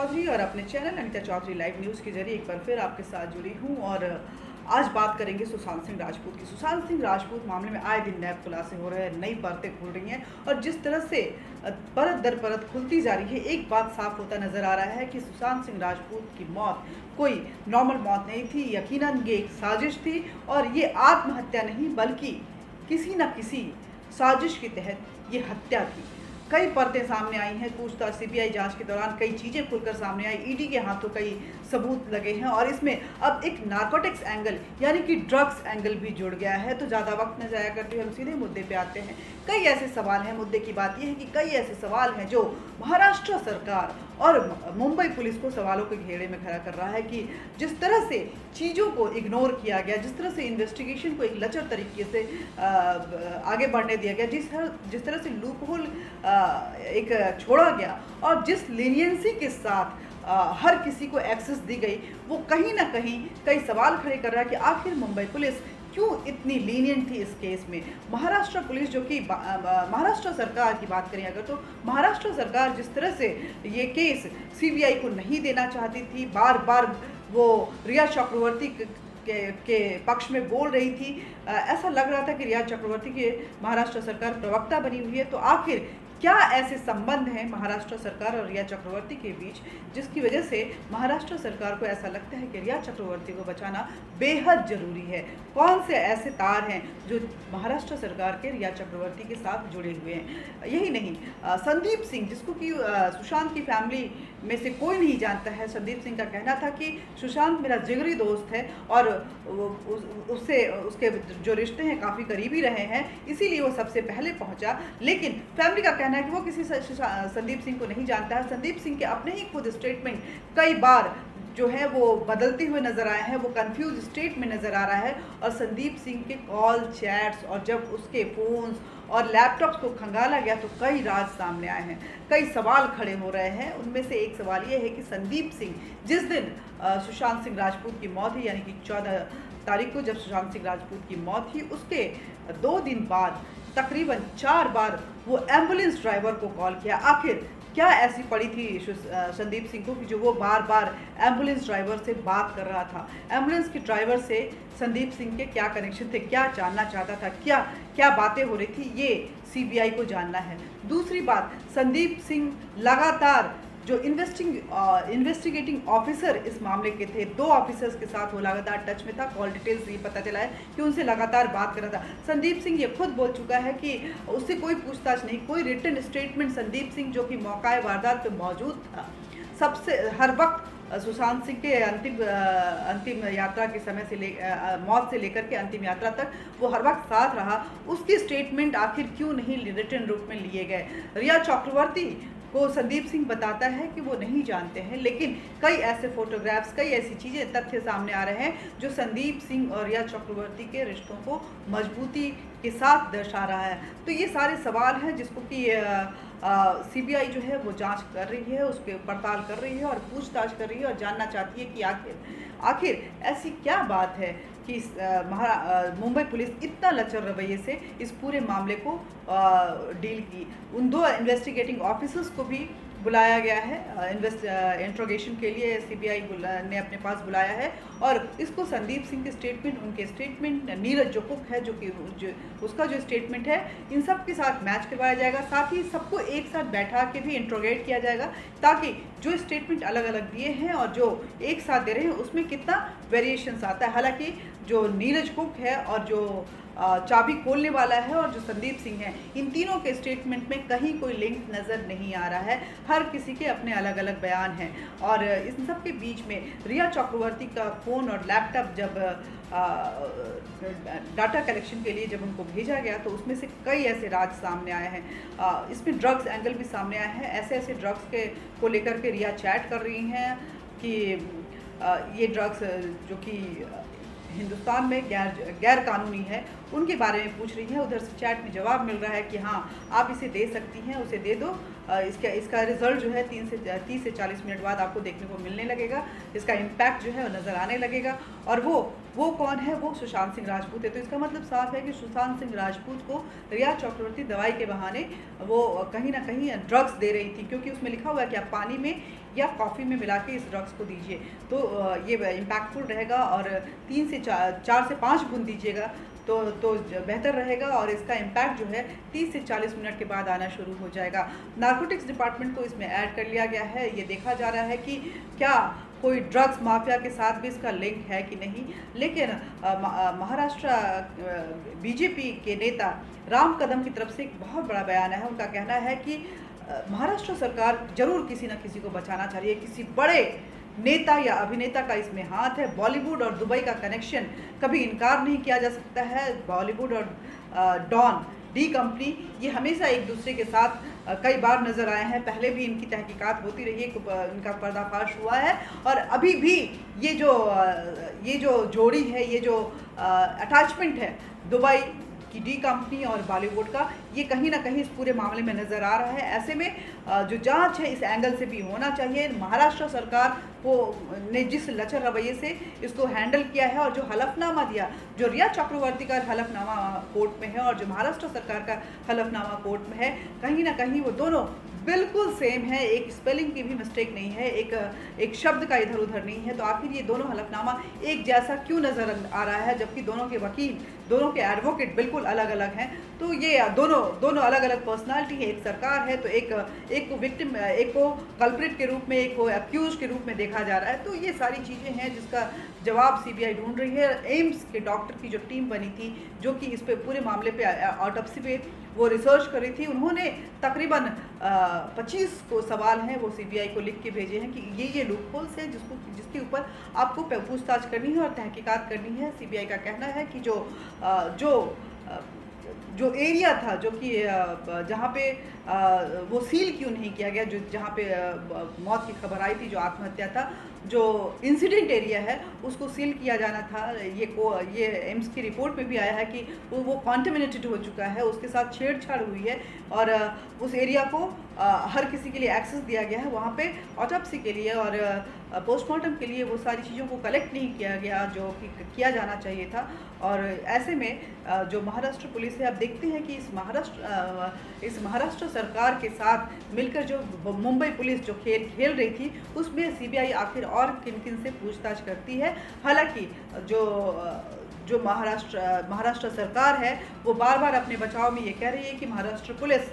चौधरी और अपने channel Anita Chaudhary live news के जरिए एक बार फिर आपके साथ जुड़ी हूं और आज बात करेंगे सुशांत सिंह राजपूत की। सुशांत सिंह राजपूत मामले में आए दिन नए खुलासे हो रहे हैं, नई परतें खुल रही हैं और जिस तरह से परत दर परत खुलती जा रही है, एक बात साफ होता नजर आ रहा है कि सुशांत सिंह राजपूत की मौत कोई नॉर्मल मौत नहीं थी। यकीनन ये एक साजिश थी और ये आत्महत्या नहीं बल्कि किसी न किसी साजिश के तहत ये हत्या थी। कई परतें सामने आई हैं, पूछताछ सीबीआई जांच के दौरान कई चीज़ें खुलकर सामने आई, ईडी के हाथों कई सबूत लगे हैं और इसमें अब एक नारकोटिक्स एंगल यानी कि ड्रग्स एंगल भी जुड़ गया है। तो ज़्यादा वक्त न जाया करते हुए हम सीधे मुद्दे पे आते हैं। कई ऐसे सवाल हैं, मुद्दे की बात यह है कि कई ऐसे सवाल हैं जो महाराष्ट्र सरकार और मुंबई पुलिस को सवालों के घेरे में खड़ा कर रहा है कि जिस तरह से चीज़ों को इग्नोर किया गया, जिस तरह से इन्वेस्टिगेशन को एक लचर तरीके से आगे बढ़ने दिया गया, जिस तरह से लूप होल एक छोड़ा गया और जिस लीनियंसी के साथ हर किसी को एक्सेस दी गई, वो कहीं ना कहीं कई सवाल खड़े कर रहा है कि आखिर मुंबई पुलिस क्यों इतनी लीनियंट थी इस केस में। महाराष्ट्र पुलिस जो कि महाराष्ट्र सरकार की बात करें अगर, तो महाराष्ट्र सरकार जिस तरह से ये केस सीबीआई को नहीं देना चाहती थी, बार बार वो रिया चक्रवर्ती के पक्ष में बोल रही थी, ऐसा लग रहा था कि रिया चक्रवर्ती के महाराष्ट्र सरकार प्रवक्ता बनी हुई है। तो आखिर क्या ऐसे संबंध हैं महाराष्ट्र सरकार और रिया चक्रवर्ती के बीच जिसकी वजह से महाराष्ट्र सरकार को ऐसा लगता है कि रिया चक्रवर्ती को बचाना बेहद जरूरी है? कौन से ऐसे तार हैं जो महाराष्ट्र सरकार के रिया चक्रवर्ती के साथ जुड़े हुए हैं? यही नहीं, संदीप सिंह, जिसको कि सुशांत की फैमिली में से कोई नहीं जानता है, संदीप सिंह का कहना था कि सुशांत मेरा जिगरी दोस्त है और उससे उसके जो रिश्ते हैं काफ़ी करीबी रहे हैं, इसीलिए वो सबसे पहले पहुंचा। लेकिन फैमिली का कहना है कि वो किसी संदीप सिंह को नहीं जानता है। संदीप सिंह के अपने ही खुद स्टेटमेंट कई बार जो है वो बदलते हुए नज़र आए हैं, वो कंफ्यूज स्टेट में नज़र आ रहा है और संदीप सिंह के कॉल, चैट्स और जब उसके फ़ोन्स और लैपटॉप्स को खंगाला गया तो कई राज सामने आए हैं, कई सवाल खड़े हो रहे हैं। उनमें से एक सवाल ये है कि संदीप सिंह जिस दिन सुशांत सिंह राजपूत की मौत हुई, यानी कि 14 तारीख को जब सुशांत सिंह राजपूत की मौत हुई, उसके 2 दिन बाद तकरीबन 4 बार वो एम्बुलेंस ड्राइवर को कॉल किया। आखिर क्या ऐसी पड़ी थी संदीप सिंह को कि जो वो बार बार एम्बुलेंस ड्राइवर से बात कर रहा था? एम्बुलेंस के ड्राइवर से संदीप सिंह के क्या कनेक्शन थे, क्या जानना चाहता था, क्या क्या बातें हो रही थी, ये सीबीआई को जानना है। दूसरी बात, संदीप सिंह लगातार जो इन्वेस्टिगेटिंग ऑफिसर इस मामले के थे, 2 ऑफिसर्स के साथ वो लगातार टच में था। कॉल डिटेल्स ये पता चला है कि उनसे लगातार बात कर रहा था। संदीप सिंह ये खुद बोल चुका है कि उससे कोई पूछताछ नहीं, कोई रिटन स्टेटमेंट संदीप सिंह जो कि मौका वारदात पे मौजूद था, सबसे हर वक्त सुशांत सिंह के अंतिम यात्रा के समय से मौत से लेकर के अंतिम यात्रा तक वो हर वक्त साथ रहा, उसके स्टेटमेंट आखिर क्यों नहीं रिटन रूप में लिए गए? रिया चक्रवर्ती को संदीप सिंह बताता है कि वो नहीं जानते हैं, लेकिन कई ऐसे फोटोग्राफ्स, कई ऐसी चीज़ें, तथ्य सामने आ रहे हैं जो संदीप सिंह और रिया चक्रवर्ती के रिश्तों को मजबूती के साथ दर्शा रहा है। तो ये सारे सवाल हैं जिसको कि सीबीआई जो है वो जांच कर रही है, उस पर पड़ताल कर रही है और पूछताछ कर रही है और जानना चाहती है कि आखिर ऐसी क्या बात है कि मुंबई पुलिस इतना लचर रवैये से इस पूरे मामले को डील की। उन 2 इन्वेस्टिगेटिंग ऑफिसर्स को भी बुलाया गया है इंट्रोगेशन के लिए, सीबीआई ने अपने पास बुलाया है और इसको संदीप सिंह के स्टेटमेंट, उनके स्टेटमेंट, नीरज जो कुक है जो उसका जो स्टेटमेंट है, इन सब के साथ मैच करवाया जाएगा। साथ ही सबको एक साथ बैठा के भी इंट्रोगेट किया जाएगा ताकि जो स्टेटमेंट अलग अलग दिए हैं और जो एक साथ दे रहे हैं उसमें कितना वेरिएशंस आता है। हालांकि जो नीरज कुक है और जो चाबी खोलने वाला है और जो संदीप सिंह है, इन तीनों के स्टेटमेंट में कहीं कोई लिंक नज़र नहीं आ रहा है। हर किसी के अपने अलग अलग बयान हैं और इन सब के बीच में रिया चक्रवर्ती का फ़ोन और लैपटॉप जब डाटा कलेक्शन के लिए जब उनको भेजा गया तो उसमें से कई ऐसे राज सामने आए हैं। इसमें ड्रग्स एंगल भी सामने आए हैं। ऐसे ड्रग्स को लेकर के रिया चैट कर रही हैं कि ये ड्रग्स जो कि हिंदुस्तान में गैर कानूनी है, उनके बारे में पूछ रही हैं। उधर से चैट में जवाब मिल रहा है कि हाँ आप इसे दे सकती हैं, उसे दे दो। इसका रिजल्ट जो है 30 से 40 मिनट बाद आपको देखने को मिलने लगेगा। इसका इम्पैक्ट जो है वो नज़र आने लगेगा। और वो कौन है? वो सुशांत सिंह राजपूत है। तो इसका मतलब साफ है कि सुशांत सिंह राजपूत को रिया चक्रवर्ती दवाई के बहाने वो कहीं ना कहीं ड्रग्स दे रही थी, क्योंकि उसमें लिखा हुआ है कि आप पानी में या कॉफ़ी में मिला के इस ड्रग्स को दीजिए। तो ये इम्पैक्टफुल रहेगा और 4 से 5 बूंद दीजिएगा तो बेहतर रहेगा। और इसका इम्पैक्ट जो है 30 से 40 मिनट के बाद आना शुरू हो जाएगा। नारकोटिक्स डिपार्टमेंट को इसमें ऐड कर लिया गया है। ये देखा जा रहा है कि क्या कोई ड्रग्स माफिया के साथ भी इसका लिंक है कि नहीं। लेकिन महाराष्ट्र बीजेपी के नेता राम कदम की तरफ से एक बहुत बड़ा बयान है। उनका कहना है कि महाराष्ट्र सरकार जरूर किसी न किसी को बचाना चाह रही है, किसी बड़े नेता या अभिनेता का इसमें हाथ है। बॉलीवुड और दुबई का कनेक्शन कभी इनकार नहीं किया जा सकता है। बॉलीवुड और डॉन डी कंपनी ये हमेशा एक दूसरे के साथ कई बार नज़र आए हैं। पहले भी इनकी तहकीकात होती रही है, इनका पर्दाफाश हुआ है। और अभी भी ये जो जोड़ी है, ये जो अटैचमेंट है दुबई की डी कंपनी और बॉलीवुड का, ये कहीं ना कहीं इस पूरे मामले में नज़र आ रहा है। ऐसे में जो जांच है इस एंगल से भी होना चाहिए। महाराष्ट्र सरकार को ने जिस लचर रवैये से इसको हैंडल किया है और जो हलफनामा दिया, जो रिया चक्रवर्ती का हलफनामा कोर्ट में है और जो महाराष्ट्र सरकार का हलफनामा कोर्ट में है, कहीं ना कहीं वो दोनों बिल्कुल सेम है। एक स्पेलिंग की भी मिस्टेक नहीं है, एक शब्द का इधर उधर नहीं है। तो आखिर ये दोनों हलफनामा एक जैसा क्यों नज़र आ रहा है, जबकि दोनों के वकील, दोनों के एडवोकेट बिल्कुल अलग अलग हैं। तो ये दोनों अलग अलग पर्सनालिटी है। एक सरकार है तो एक को विक्टिम, एक को कल्प्रिट के रूप में, एक को एक्यूज के रूप में देखा जा रहा है। तो ये सारी चीज़ें हैं जिसका जवाब सीबीआई ढूंढ रही है। एम्स के डॉक्टर की जो टीम बनी थी, जो कि इस पे पूरे मामले पे ऑटोप्सी पे वो रिसर्च कर रही थी, उन्होंने तकरीबन 25 को सवाल हैं वो सीबीआई को लिख के भेजे हैं कि ये लूप होल्स हैं जिसके ऊपर आपको पूछताछ करनी है और तहकीकात करनी है। सीबीआई का कहना है कि जो एरिया था, जो कि जहाँ पे वो सील क्यों नहीं किया गया, जो जहाँ पे मौत की खबर आई थी, जो आत्महत्या था, जो इंसिडेंट एरिया है उसको सील किया जाना था। ये एम्स की रिपोर्ट में भी आया है कि वो कॉन्टेमिनेटेड हो चुका है, उसके साथ छेड़छाड़ हुई है और उस एरिया को हर किसी के लिए एक्सेस दिया गया है वहाँ पे ऑटोप्सी के लिए और पोस्टमार्टम के लिए। वो सारी चीज़ों को कलेक्ट नहीं किया गया जो कि किया जाना चाहिए था। और ऐसे में जो महाराष्ट्र पुलिस है, अब देखते हैं कि इस महाराष्ट्र सरकार के साथ मिलकर जो मुंबई पुलिस जो खेल रही थी, उसमें सीबीआई आखिर और किन किन से पूछताछ करती है। हालांकि जो महाराष्ट्र सरकार है वो बार बार अपने बचाव में ये कह रही है कि महाराष्ट्र पुलिस,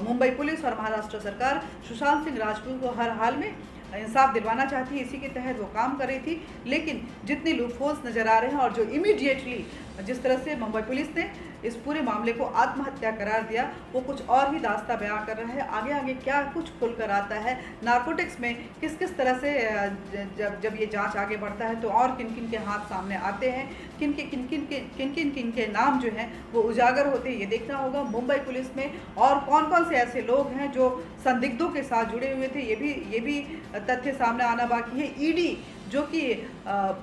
मुंबई पुलिस और महाराष्ट्र सरकार सुशांत सिंह राजपूत को हर हाल में इंसाफ दिलवाना चाहती है। इसी के तहत वो काम कर रही थी। लेकिन जितने लूपहोल्स नज़र आ रहे हैं और जो इमीडिएटली जिस तरह से मुंबई पुलिस ने इस पूरे मामले को आत्महत्या करार दिया, वो कुछ और ही दास्ता बयां कर रहा है। आगे आगे क्या कुछ खुल कर आता है, नारकोटिक्स में किस किस तरह से जब ये जांच आगे बढ़ता है तो और किन किन के हाथ सामने आते हैं, किन किन के नाम जो हैं वो उजागर होते हैं, ये देखना होगा। मुंबई पुलिस में और कौन कौन से ऐसे लोग हैं जो संदिग्धों के साथ जुड़े हुए थे, ये भी तथ्य सामने आना बाकी है। ईडी जो कि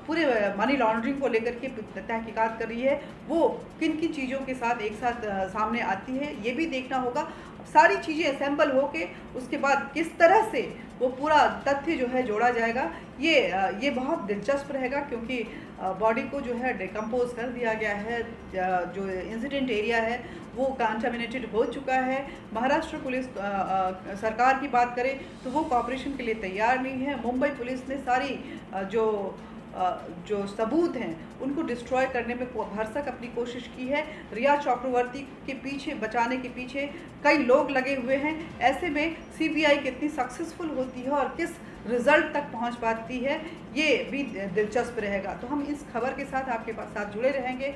पूरे मनी लॉन्ड्रिंग को लेकर के तहकीकात कर रही है, वो किन किन चीज़ों के साथ एक साथ सामने आती है, ये भी देखना होगा। सारी चीज़ें असेंबल होके उसके बाद किस तरह से वो पूरा तथ्य जो है जोड़ा जाएगा, ये बहुत दिलचस्प रहेगा। क्योंकि बॉडी को जो है डिकम्पोज कर दिया गया है, जो इंसिडेंट एरिया है वो कंटामिनेटेड हो चुका है। महाराष्ट्र पुलिस सरकार की बात करें तो वो कॉपरेशन के लिए तैयार नहीं है। मुंबई पुलिस ने सारी जो सबूत हैं उनको डिस्ट्रॉय करने में भरसक अपनी कोशिश की है। रिया चक्रवर्ती के पीछे, बचाने के पीछे कई लोग लगे हुए हैं। ऐसे में सीबीआई कितनी सक्सेसफुल होती है और किस रिजल्ट तक पहुंच पाती है, ये भी दिलचस्प रहेगा। तो हम इस खबर के साथ आपके साथ जुड़े रहेंगे।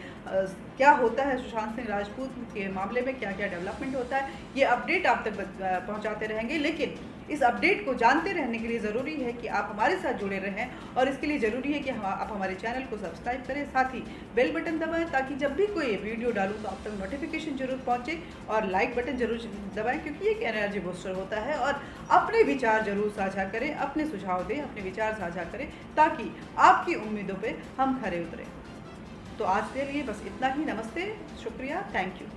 क्या होता है सुशांत सिंह राजपूत के मामले में, क्या क्या डेवलपमेंट होता है, ये अपडेट आप तक पहुंचाते रहेंगे। लेकिन इस अपडेट को जानते रहने के लिए ज़रूरी है कि आप हमारे साथ जुड़े रहें और इसके लिए ज़रूरी है कि आप हमारे चैनल को सब्सक्राइब करें, साथ ही बेल बटन दबाएं ताकि जब भी कोई वीडियो डालूं तो आप तक नोटिफिकेशन जरूर पहुंचे, और लाइक बटन जरूर दबाएं क्योंकि एक एनर्जी बूस्टर होता है। और अपने विचार जरूर साझा करें, अपने सुझाव दें, अपने विचार साझा करें ताकि आपकी उम्मीदों पर हम खरे उतरें। तो आज के लिए बस इतना ही। नमस्ते, शुक्रिया, थैंक यू।